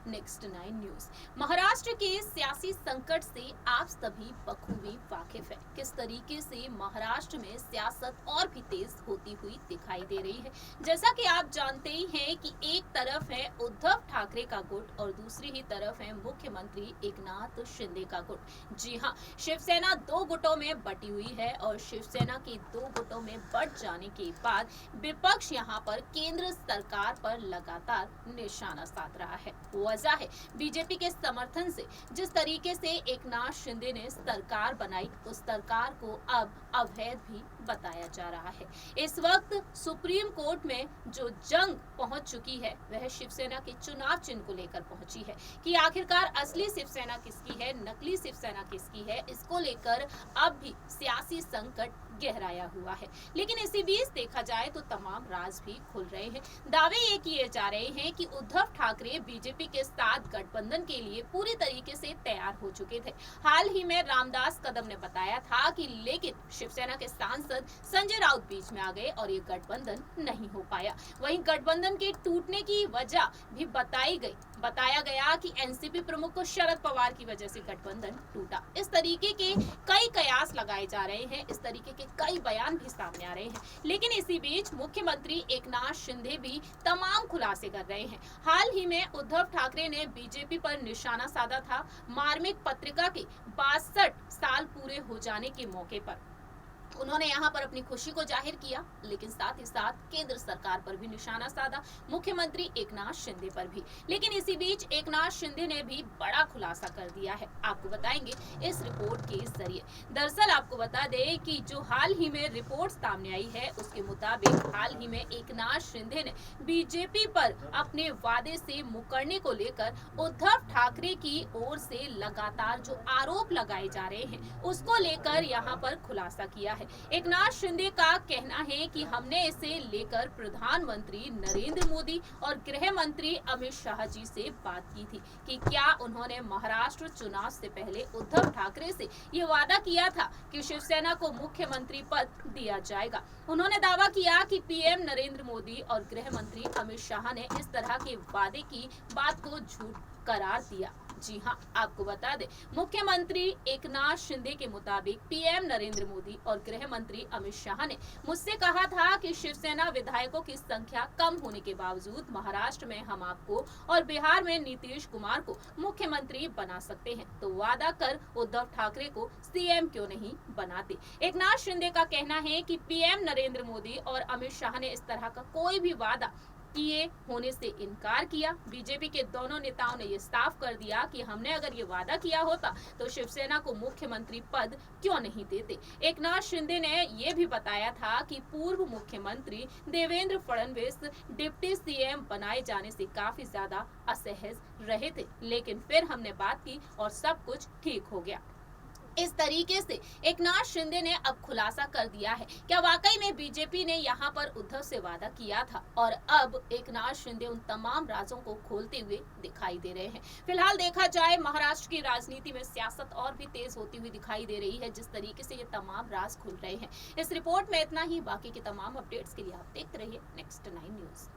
Next 9 news. Maharashtra के सियासी संकट से आप सभी बखूबी वाकिफ है। किस तरीके से महाराष्ट्र में सियासत और भी तेज होती हुई दिखाई दे रही है। जैसा कि आप जानते ही हैं कि एक तरफ है उद्धव ठाकरे का गुट और दूसरी ही तरफ है मुख्यमंत्री एकनाथ शिंदे का गुट। जी हाँ, शिवसेना दो गुटों में बटी हुई है और शिवसेना के दो गुटों में बट जाने के बाद विपक्ष यहाँ पर केंद्र सरकार पर लगातार निशाना साध रहा है। वजह है बीजेपी के समर्थन से जिस तरीके से एकनाथ शिंदे ने सरकार बनाई, उस सरकार को अब अवैध भी बताया जा रहा है। इस वक्त सुप्रीम कोर्ट में जो जंग पहुंच चुकी है वह शिवसेना के चुनाव चिन्ह को लेकर पहुंची है कि आखिरकार असली शिवसेना किसकी है, नकली शिवसेना किसकी है। इसको लेकर अब भी सियासी संकट गहराया हुआ है। लेकिन इसी बीच देखा जाए तो तमाम राज भी खुल रहे हैं। दावे ये किए जा रहे हैं कि उद्धव ठाकरे बीजेपी के साथ गठबंधन के लिए पूरी तरीके से तैयार हो चुके थे। हाल ही में रामदास कदम ने बताया था कि लेकिन शिवसेना के सांसद संजय राउत बीच में आ गए और ये गठबंधन नहीं हो पाया। वहीं गठबंधन के टूटने की वजह भी बताया गया कि एनसीपी प्रमुख शरद पवार की वजह से गठबंधन टूटा। इस तरीके के कई कयास लगाए जा रहे हैं, इस तरीके के कई बयान भी सामने आ रहे हैं। लेकिन इसी बीच मुख्यमंत्री एकनाथ शिंदे भी तमाम खुलासे कर रहे हैं। हाल ही में उद्धव ठाकरे ने बीजेपी पर निशाना साधा था। मार्मिक पत्रिका के 62 साल पूरे हो जाने के मौके पर उन्होंने यहाँ पर अपनी खुशी को जाहिर किया, लेकिन साथ ही साथ केंद्र सरकार पर भी निशाना साधा, मुख्यमंत्री एकनाथ शिंदे पर भी। लेकिन इसी बीच एकनाथ शिंदे ने भी बड़ा खुलासा कर दिया है, आपको बताएंगे इस रिपोर्ट के जरिए। दरअसल आपको बता दें कि जो हाल ही में रिपोर्ट सामने आई है उसके मुताबिक हाल ही में एकनाथ शिंदे ने बीजेपी पर अपने वादे से मुकरने को लेकर उद्धव ठाकरे की ओर से लगातार जो आरोप लगाए जा रहे हैं उसको लेकर यहाँ पर खुलासा किया है। एकनाथ शिंदे का कहना है कि हमने इसे लेकर प्रधानमंत्री नरेंद्र मोदी और गृह मंत्री अमित शाह जी से बात की थी कि क्या उन्होंने महाराष्ट्र चुनाव से पहले उद्धव ठाकरे से ये वादा किया था कि शिवसेना को मुख्यमंत्री पद दिया जाएगा। उन्होंने दावा किया कि पीएम नरेंद्र मोदी और गृह मंत्री अमित शाह ने इस तरह के वादे की बात को झूठ करार दिया। जी हाँ, आपको बता दें मुख्यमंत्री एकनाथ शिंदे के मुताबिक पीएम नरेंद्र मोदी और गृह मंत्री अमित शाह ने मुझसे कहा था कि शिवसेना विधायकों की संख्या कम होने के बावजूद महाराष्ट्र में हम आपको और बिहार में नीतीश कुमार को मुख्यमंत्री बना सकते हैं, तो वादा कर उद्धव ठाकरे को सीएम क्यों नहीं बनाते। एकनाथ शिंदे का कहना है कि पीएम नरेंद्र मोदी और अमित शाह ने इस तरह का कोई भी वादा किए होने से इनकार किया। बीजेपी के दोनों नेताओं ने ये साफ कर दिया कि हमने अगर ये वादा किया होता तो शिवसेना को मुख्यमंत्री पद क्यों नहीं देते। एकनाथ शिंदे ने ये भी बताया था कि पूर्व मुख्यमंत्री देवेंद्र फडणवीस डिप्टी सीएम बनाए जाने से काफी ज्यादा असहज रहे थे, लेकिन फिर हमने बात की और सब कुछ ठीक हो गया। इस तरीके से एकनाथ शिंदे ने अब खुलासा कर दिया है क्या वाकई में बीजेपी ने यहाँ पर उद्धव से वादा किया था, और अब एकनाथ शिंदे उन तमाम राजों को खोलते हुए दिखाई दे रहे हैं। फिलहाल देखा जाए महाराष्ट्र की राजनीति में सियासत और भी तेज होती हुई दिखाई दे रही है, जिस तरीके से ये तमाम राज खुल रहे हैं। इस रिपोर्ट में इतना ही, बाकी के तमाम अपडेट्स के लिए आप देखते रहिए नेक्स्ट 9 न्यूज।